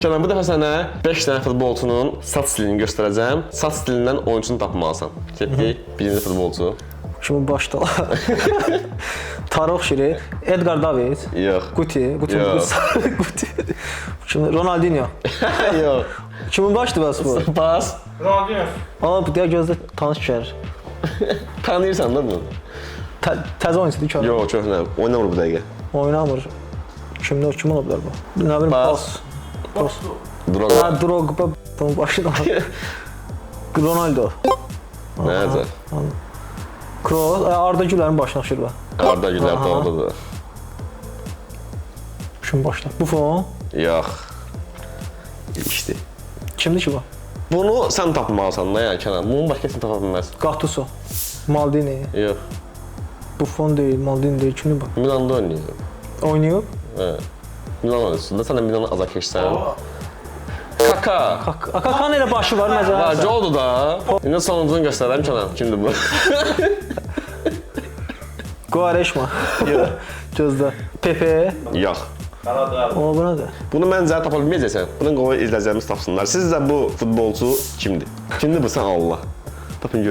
Kenan, bu dəfə sənə 5 dənə futbolçunun saç stilini göstərəcəm. Saç stilindən oyunçunu tapmalısan. Getdik, birinci futbolçu. Şimdi başla. Tarık Şiri, Edgar David, Yox. Guti, Yox. Guti. Şimdi Ronaldinho. Yox. Kimin başdı bəs bu? Pas. Ronaldinho. Aa bu diğer gözde tanış gəlir. Tanıyırsan da bunu. Təzə oyuncudur ki. Yox, köhnə. Oynamır bu dəqiqə. Oynamır. Kim ola bilər bu? Ne bileyim Pas. pas. Droga. Ha Drogba bunun başında. Ronaldo. Necə? Kroos, Arda Güler'in başına aşır bu. Arda Güler doğrudur. Şimdi başla. Buffon. Yox. İşte. Kimdir ki bu? Bunu sən tapmalısan da, yəni Kenan. Bunun başqa kim tapa bilməz. Gattuso. Maldini. Yox. Buffon değil, Maldini değil. Kimdir bu? Milanda oynayır. Oynuyor. Hə. Milan oyuncusudur. Sən də Milanı azad keçsən. Kaka. Kakan elə başı var Var, məsələn. oldu da. İndi sonuncunu göstərəm Kenan. Kimdir bu? Quaresma. Gözdə. Pepe. Yox. O bu nədir? Bunu məncə tapa bilməyəcəksən. Bunun qoy izləyicilərimiz tapsınlar. Sizcə bu futbolçu kimdir? Kimdir bu sən Allah? Tapın gör.